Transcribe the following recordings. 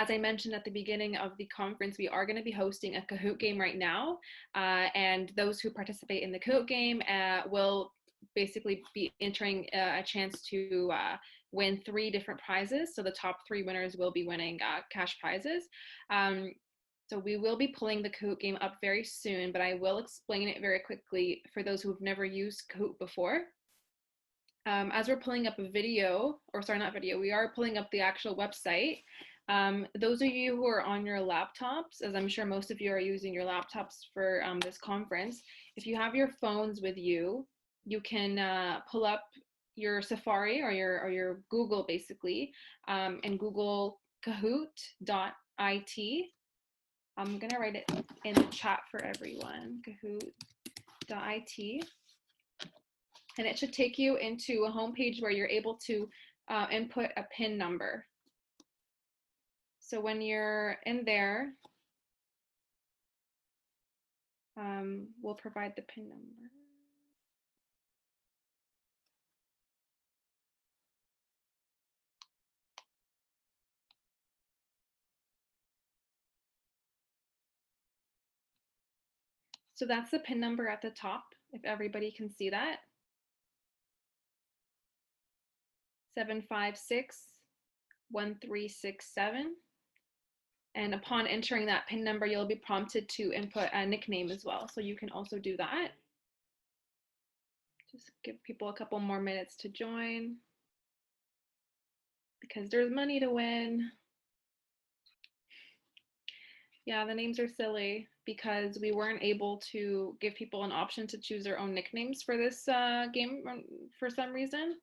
as I mentioned at the beginning of the conference, we are going to be hosting a Kahoot game right now. And those who participate in the Kahoot game will basically be entering a chance to win 3 different prizes. So the top 3 winners will be winning cash prizes. So we will be pulling the Kahoot game up very soon, but I will explain it very quickly for those who have never used Kahoot before. As we're pulling up a video, or sorry, not video, we are pulling up the actual website. Those of you who are on your laptops, as I'm sure most of you are using your laptops for this conference, if you have your phones with you, you can pull up your Safari or your Google basically, and Google Kahoot.it. I'm gonna write it in the chat for everyone, Kahoot.it. And it should take you into a homepage where you're able to input a PIN number. So when you're in there, we'll provide the PIN number. So that's the PIN number at the top, if everybody can see that. 7561367. And upon entering that PIN number, you'll be prompted to input a nickname as well. So you can also do that. Just give people a couple more minutes to join because there's money to win. Yeah, the names are silly because we weren't able to give people an option to choose their own nicknames for this game for some reason.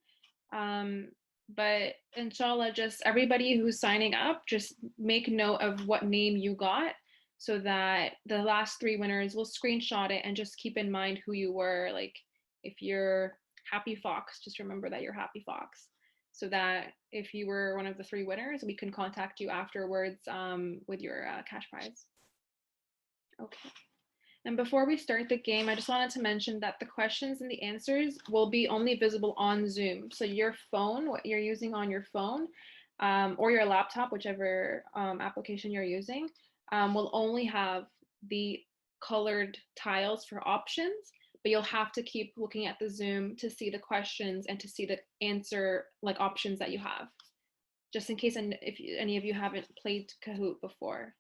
But inshallah, just everybody who's signing up, just make note of what name you got so that the last 3 winners will screenshot it and just keep in mind who you were. Like if you're Happy Fox, just remember that you're Happy Fox, so that if you were one of the 3 winners, we can contact you afterwards with your cash prize. Okay. And before we start the game, I just wanted to mention that the questions and the answers will be only visible on Zoom. So your phone, what you're using on your phone, or your laptop, whichever application you're using, will only have the colored tiles for options, but you'll have to keep looking at the Zoom to see the questions and to see the answer like options that you have, just in case if any of you haven't played Kahoot before.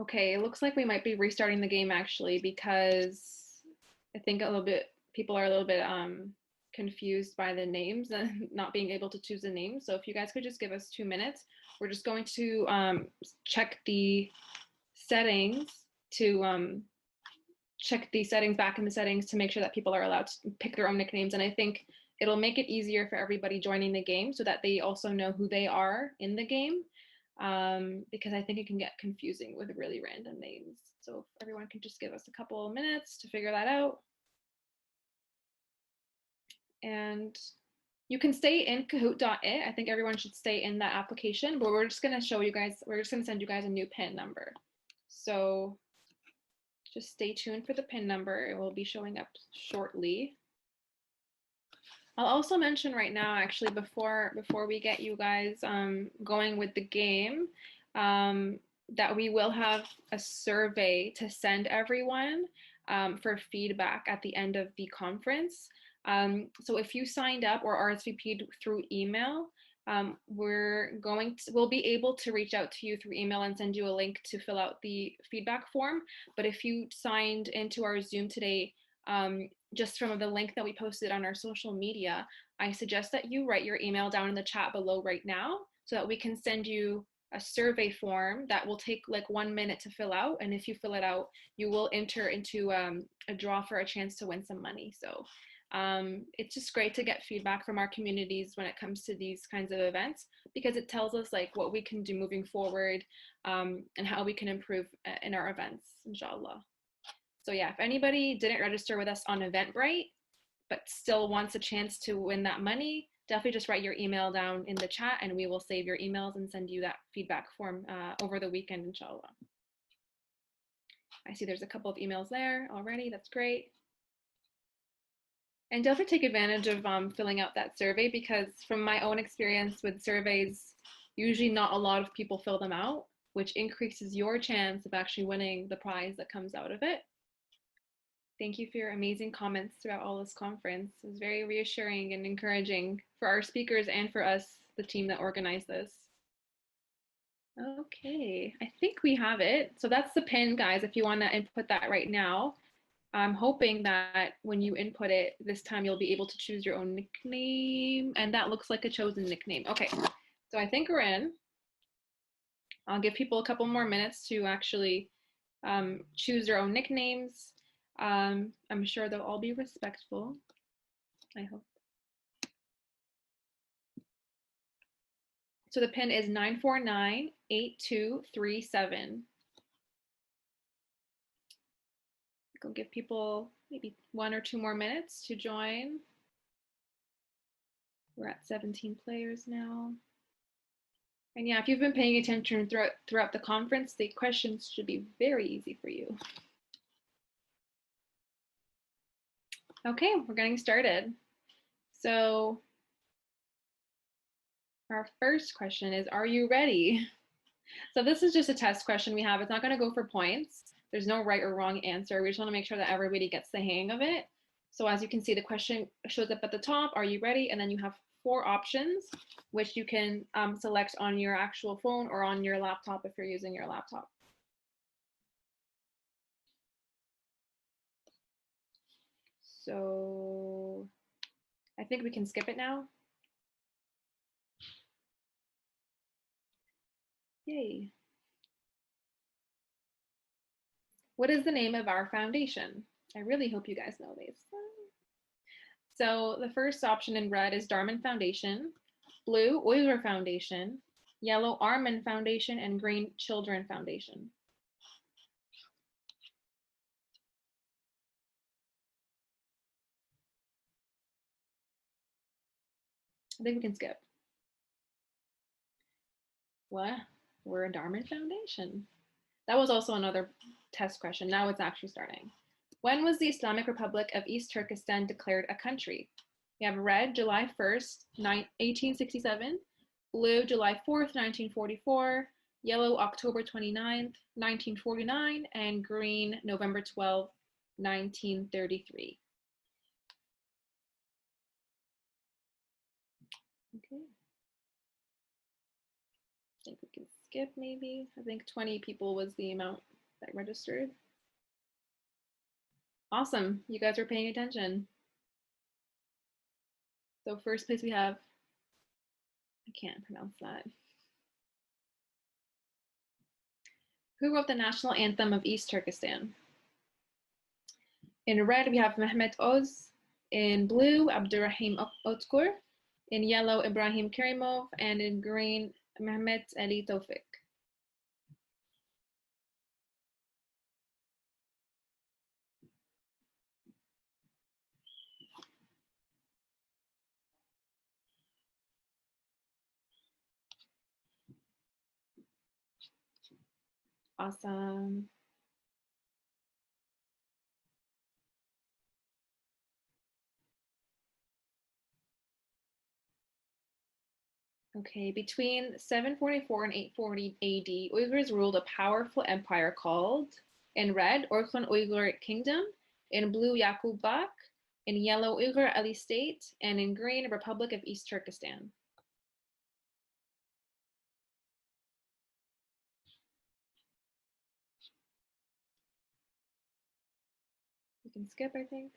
Okay, it looks like we might be restarting the game actually because I think people are a little bit confused by the names and not being able to choose the name. So if you guys could just give us 2 minutes, we're just going to check the settings to check the settings back in the settings to make sure that people are allowed to pick their own nicknames. And I think it'll make it easier for everybody joining the game so that they also know who they are in the game. Because I think it can get confusing with really random names. So if everyone can just give us a couple of minutes to figure that out. And you can stay in Kahoot.it. I think everyone should stay in that application, but we're just going to show you guys, we're just going to send you guys a new PIN number. So just stay tuned for the PIN number. It will be showing up shortly. I'll also mention right now, actually, before we get you guys going with the game, that we will have a survey to send everyone for feedback at the end of the conference. So if you signed up or RSVP'd through email, we'll be able to reach out to you through email and send you a link to fill out the feedback form. But if you signed into our Zoom today, just from the link that we posted on our social media, I suggest that you write your email down in the chat below right now so that we can send you a survey form that will take like 1 minute to fill out. And if you fill it out, you will enter into a draw for a chance to win some money. So it's just great to get feedback from our communities when it comes to these kinds of events, because it tells us like what we can do moving forward and how we can improve in our events, inshallah. So yeah, if anybody didn't register with us on Eventbrite, but still wants a chance to win that money, definitely just write your email down in the chat and we will save your emails and send you that feedback form over the weekend, inshallah. I see there's a couple of emails there already, that's great. And definitely take advantage of filling out that survey, because from my own experience with surveys, Usually not a lot of people fill them out, which increases your chance of actually winning the prize that comes out of it. Thank you for your amazing comments throughout all this conference. It was very reassuring and encouraging for our speakers and for us, the team that organized this. Okay, I think we have it. So that's the pin, guys, if you want to input that right now. I'm hoping that when you input it, this time you'll be able to choose your own nickname, and that looks like a chosen nickname. Okay, so I think we're in. I'll give people a couple more minutes to actually choose their own nicknames. I'm sure they'll all be respectful, I hope. So the pin is 9498237. I'll give people maybe 1 or 2 more minutes to join. We're at 17 players now. And yeah, if you've been paying attention throughout the conference, the questions should be very easy for you. Okay, we're getting started. So our first question is, are you ready? So this is just a test question we have. It's not going to go for points. There's no right or wrong answer. We just want to make sure that everybody gets the hang of it. So as you can see, the question shows up at the top, are you ready? And then you have 4 options, which you can select on your actual phone or on your laptop if you're using your laptop. So I think we can skip it now. Yay. What is the name of our foundation? I really hope you guys know these. So the first option in red is Darman Foundation, blue Euler Foundation, yellow Arman Foundation, and green Children Foundation. I think we can skip. What? We're a Darman Foundation. That was also another test question. Now it's actually starting. When was the Islamic Republic of East Turkestan declared a country? We have red, July 1st, 1867, blue, July 4th, 1944, yellow, October 29th, 1949, and green, November 12th, 1933. Okay. I think we can skip maybe. I think 20 people was the amount that registered. Awesome, you guys are paying attention. So first place we have, I can't pronounce that. Who wrote the national anthem of East Turkestan? In red, we have Mehmet Oz. In blue, Abdurrahim Otkur. In yellow, Ibrahim Karimov. And in green, Mehmet Ali Tawfik. Awesome. Okay, between 744 and 840 AD, Uyghurs ruled a powerful empire called, in red, Orkhon Uyghur Kingdom, in blue, Yakub Bak, in yellow, Uyghur Ali State, and in green, Republic of East Turkestan. You can skip, I think.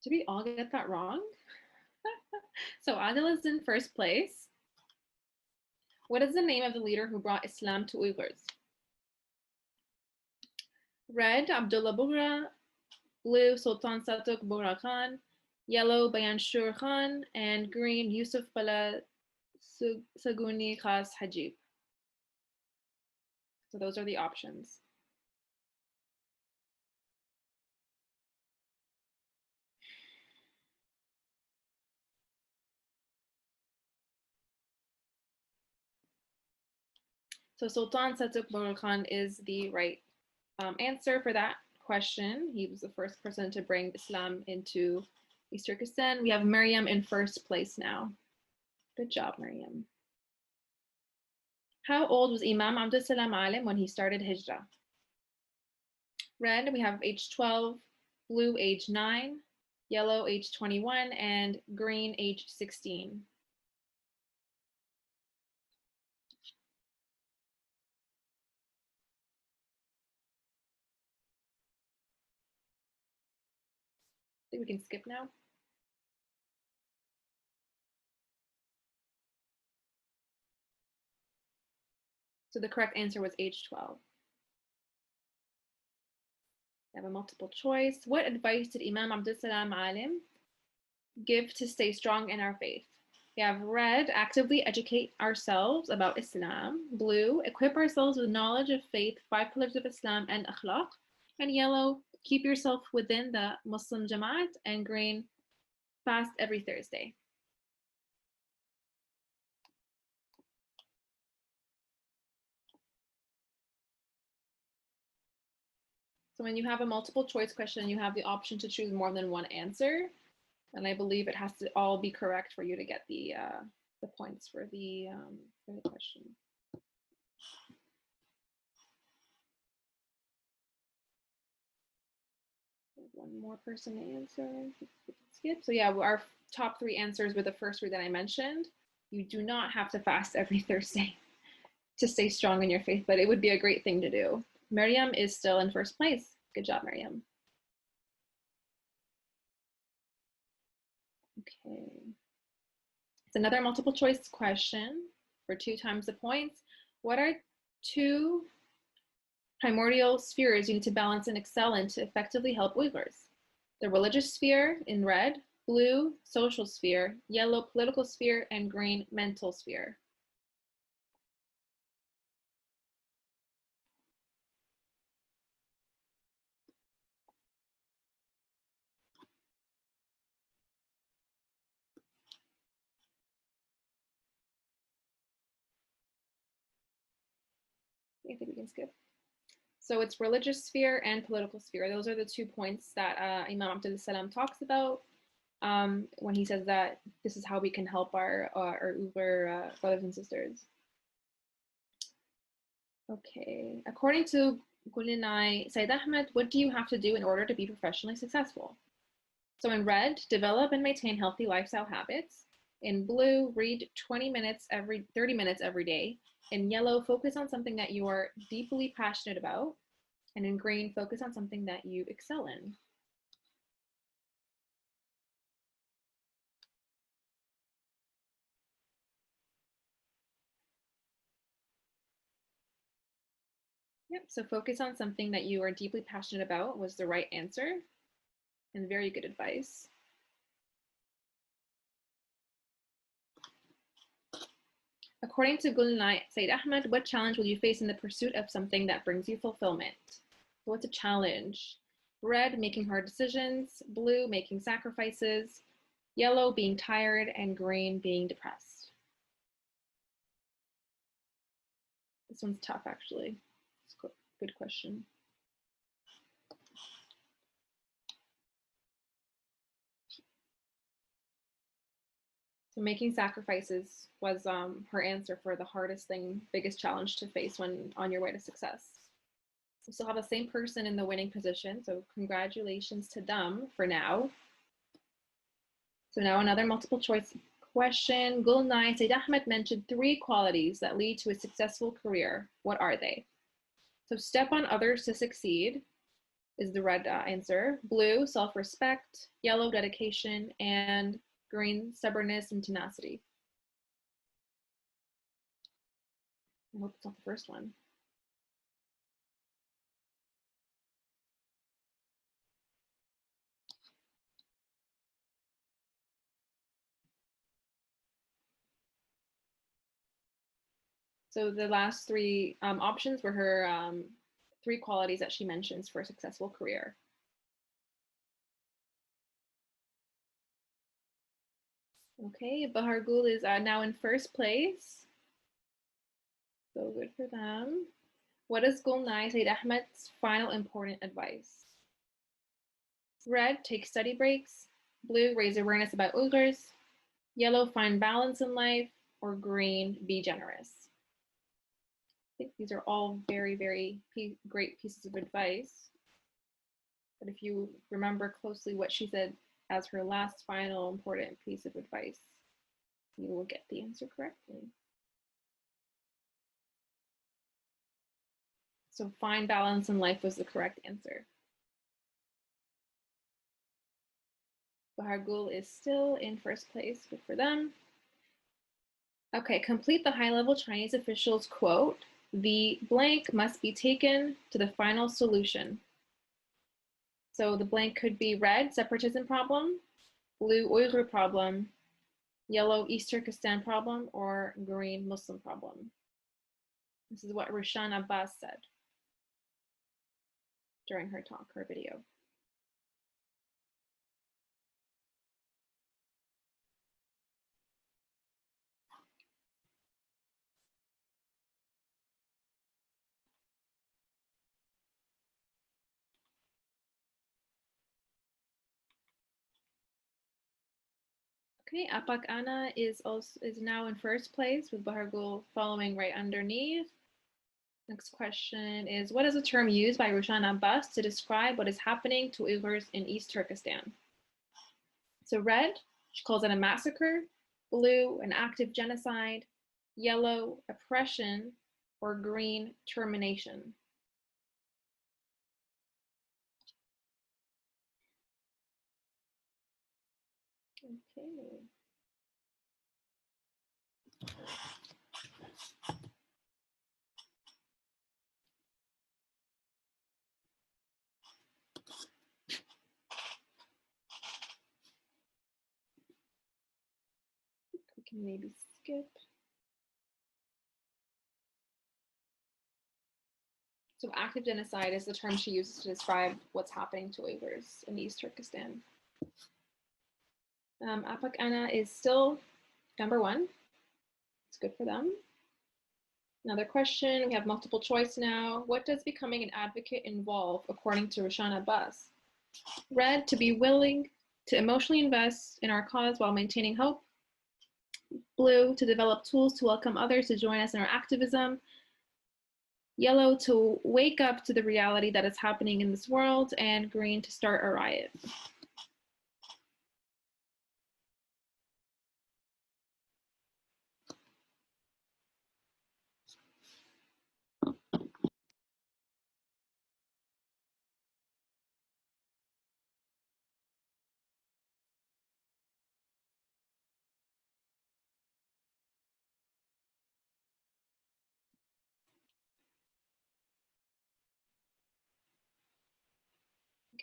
Did we all get that wrong? So Adil is in first place. What is the name of the leader who brought Islam to Uyghurs? Red, Abdullah Bughra. Blue, Sultan Satuk Bora Khan. Yellow, Bayan Shur Khan. And green, Yusuf Bala Saguni Khas Hajib. So those are the options. So Sultan Satuk Bora Khan is the right answer for that question. He was the first person to bring Islam into East Turkestan. We have Maryam in first place now. Good job, Maryam. How old was Imam Abdus Salam Alim when he started Hijrah? Red, we have age 12, blue, age 9, yellow, age 21, and green, age 16. I think we can skip now. So the correct answer was age 12. We have a multiple choice. What advice did Imam Abdus Salam Alim give to stay strong in our faith? We have red, actively educate ourselves about Islam. Blue, equip ourselves with knowledge of faith, 5 pillars of Islam, and akhlaq. And yellow, keep yourself within the Muslim Jamaat. And green, fast every Thursday. So when you have a multiple choice question, you have the option to choose more than one answer. And I believe it has to all be correct for you to get the points for the question. One more person to answer. Skip. So yeah, our top 3 answers were the first 3 that I mentioned. You do not have to fast every Thursday to stay strong in your faith, but it would be a great thing to do. Maryam is still in first place. Good job, Maryam. Okay. It's another multiple choice question for 2 times the points. What are 2 primordial spheres you need to balance and excel in to effectively help Uyghurs? The religious sphere in red, blue, social sphere, yellow, political sphere, and green, mental sphere. I think we can skip. So it's religious sphere and political sphere. Those are the 2 points that Imam Abdul Salam talks about when he says that this is how we can help our Uyghur brothers and sisters. Okay, according to Gulinai Said Ahmed, what do you have to do in order to be professionally successful? So in red, develop and maintain healthy lifestyle habits. In blue, read 30 minutes every day. In yellow, focus on something that you are deeply passionate about. And in green, focus on something that you excel in. Yep, so focus on something that you are deeply passionate about was the right answer, and very good advice. According to Gulnai Said Ahmed, what challenge will you face in the pursuit of something that brings you fulfillment? What's a challenge? Red, making hard decisions. Blue, making sacrifices. Yellow, being tired. And green, being depressed. This one's tough, actually. It's a good question. So making sacrifices was her answer for the hardest thing, biggest challenge to face when on your way to success. We still have the same person in the winning position, so congratulations to them for now. So now another multiple choice question. Gulnai Said Ahmed mentioned 3 qualities that lead to a successful career. What are they? So step on others to succeed is the red answer. Blue, self-respect. Yellow, dedication. And green, stubbornness and tenacity. I hope it's not the first one. So the last 3 options were her 3 qualities that she mentions for a successful career. Okay, Bahar Gul is now in first place. So good for them. What is Gulnai Said Ahmed's final important advice? Red, take study breaks. Blue, raise awareness about Uyghurs. Yellow, find balance in life. Or green, be generous. I think these are all very, very great pieces of advice. But if you remember closely what she said as her last final important piece of advice, you will get the answer correctly. So find balance in life was the correct answer. Bahargul is still in first place. Good for them. Okay, complete the high-level Chinese officials quote. The blank must be taken to the final solution. So the blank could be red, separatism problem, blue, Uyghur problem, yellow, East Turkestan problem, or green, Muslim problem. This is what Rushan Abbas said during her talk, her video. Okay, Apak Ana is now in first place with Bahargul following right underneath. Next question is, what is the term used by Rushan Abbas to describe what is happening to Uyghurs in East Turkestan? So red, she calls it a massacre. Blue, an active genocide. Yellow, oppression. Or green, termination. Okay. We can maybe skip. So active genocide is the term she uses to describe what's happening to Uyghurs in East Turkestan. Apak Ana is still number one. It's good for them. Another question, we have multiple choice now. What does becoming an advocate involve according to Rushan Abbas? Red, to be willing to emotionally invest in our cause while maintaining hope. Blue, to develop tools to welcome others to join us in our activism. Yellow, to wake up to the reality that is happening in this world. And green, to start a riot.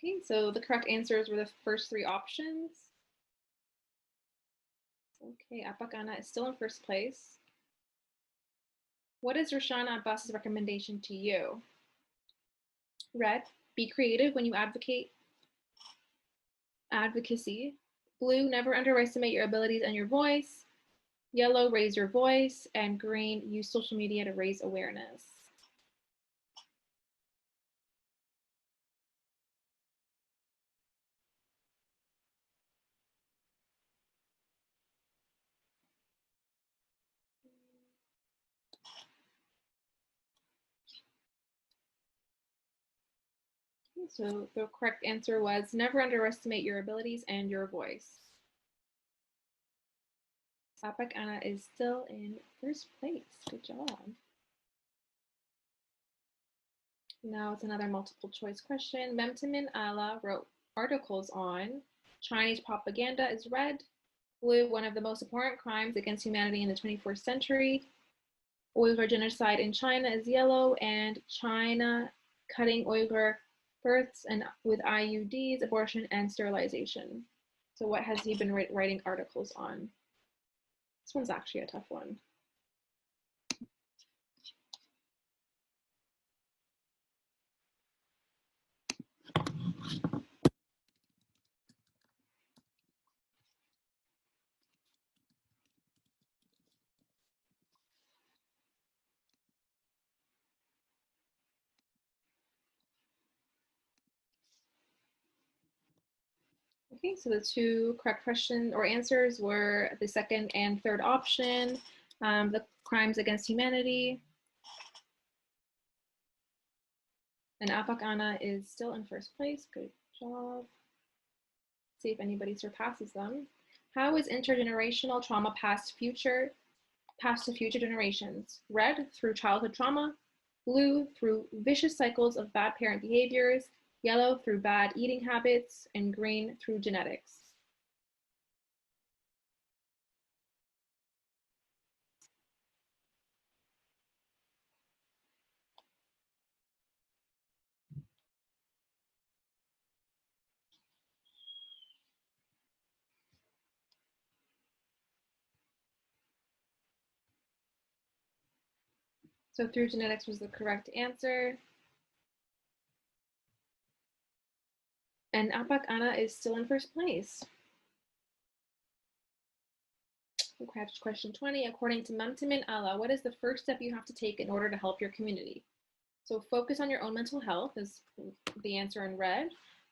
Okay, so the correct answers were the first three options. Okay, Apak Ana is still in first place. What is Rushan Abbas's recommendation to you? Red, be creative when you advocacy. Blue, never underestimate your abilities and your voice. Yellow, raise your voice. And green, use social media to raise awareness. So the correct answer was never underestimate your abilities and your voice. Apak Ana is still in first place. Good job. Now it's another multiple choice question. Memtimin Ala wrote articles on Chinese propaganda is red, blue, one of the most abhorrent crimes against humanity in the 21st century, Uyghur genocide in China is yellow, and China cutting Uyghur births and with IUDs, abortion, and sterilization. So what has he been writing articles on? This one's actually a tough one. Okay, so the two correct question or answers were the second and third option, the crimes against humanity. And Apak Ana is still in first place. Good job. See if anybody surpasses them. How is intergenerational trauma passed to future generations? Red, through childhood trauma. Blue, through vicious cycles of bad parent behaviors. Yellow, through bad eating habits. And green, through genetics. So through genetics was the correct answer. And Apak Ana is still in first place. Question 20. According to Mamtimin Allah, what is the first step you have to take in order to help your community? So focus on your own mental health is the answer in red.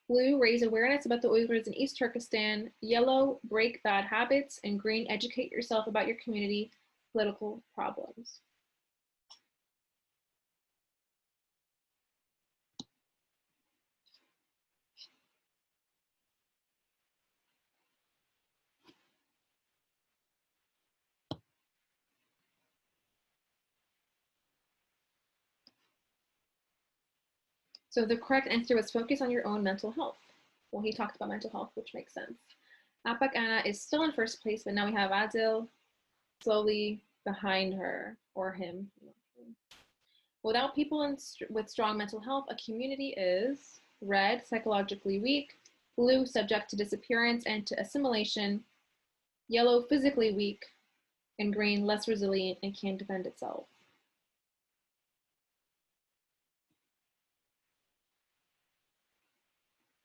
Blue, raise awareness about the Uyghurs in East Turkestan. Yellow, break bad habits. And green, educate yourself about your community political problems. So the correct answer was focus on your own mental health. Well, he talked about mental health, which makes sense. Apak Ana is still in first place, but now we have Adil slowly behind her or him. Without people with strong mental health, a community is red, psychologically weak, blue, subject to disappearance and to assimilation, yellow, physically weak, and green, less resilient and can defend itself.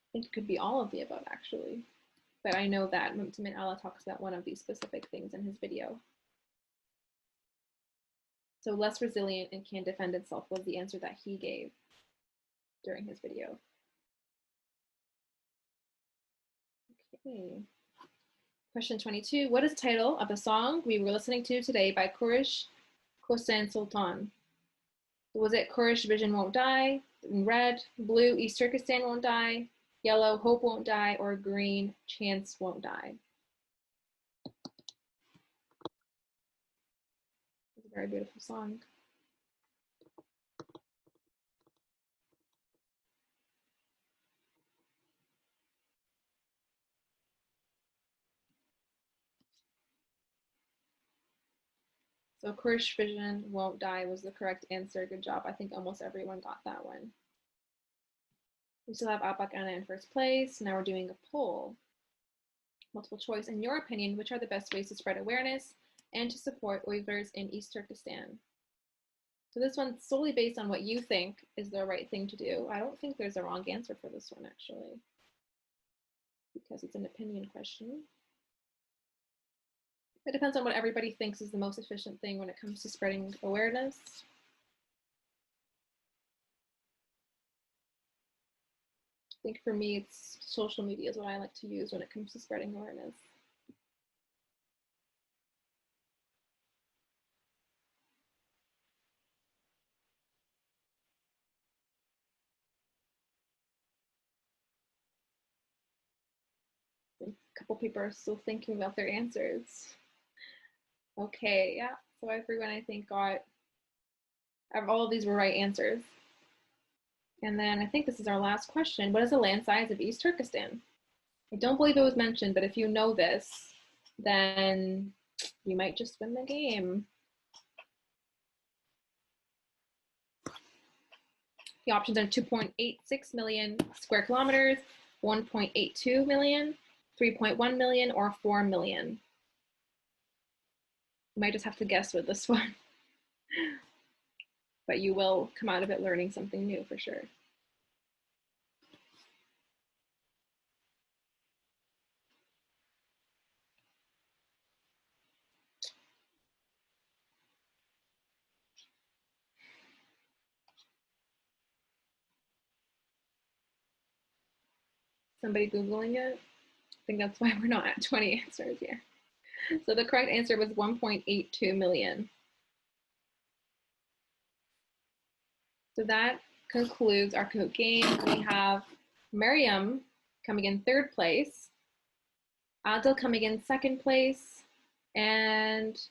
I think it could be all of the above, actually. But I know that Mumtamin Allah talks about one of these specific things in his video. So less resilient and can defend itself was the answer that he gave during his video. Okay. Question 22. What is the title of the song we were listening to today by Kurish Kosan Sultan? Was it Kurish Vision Won't Die? In red, blue, East Turkestan Won't Die, yellow, Hope Won't Die, or green, Chance Won't Die? It's a very beautiful song. So Kurish Vision Won't Die was the correct answer. Good job. I think almost everyone got that one. We still have Apak Ana in first place. Now we're doing a poll. Multiple choice. In your opinion, which are the best ways to spread awareness and to support Uyghurs in East Turkestan? So this one's solely based on what you think is the right thing to do. I don't think there's a wrong answer for this one, actually, because it's an opinion question. It depends on what everybody thinks is the most efficient thing when it comes to spreading awareness. I think for me, it's social media is what I like to use when it comes to spreading awareness. A couple people are still thinking about their answers. Okay, yeah, so everyone I think got, all of these were right answers. And then I think this is our last question. What is the land size of East Turkestan? I don't believe it was mentioned, but if you know this, then you might just win the game. The options are 2.86 million square kilometers, 1.82 million, 3.1 million, or 4 million. You might just have to guess with this one, but you will come out of it learning something new for sure. Somebody Googling it? think that's why we're not at 20 answers here. So the correct answer was 1.82 million. So that concludes our Kahoot game. We have Miriam coming in third place, Adil coming in second place, and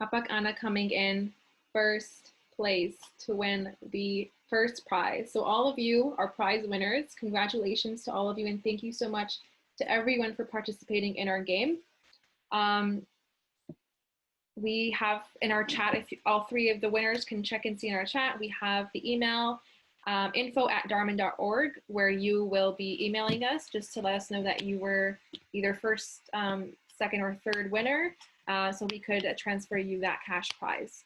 Apak Anna coming in first place to win the first prize. So all of you are prize winners. Congratulations to all of you, and thank you so much to everyone for participating in our game. We have in our chat, if all three of the winners can check and see in our chat, we have the email info@darman.org, where you will be emailing us just to let us know that you were either first, second, or third winner, so we could transfer you that cash prize.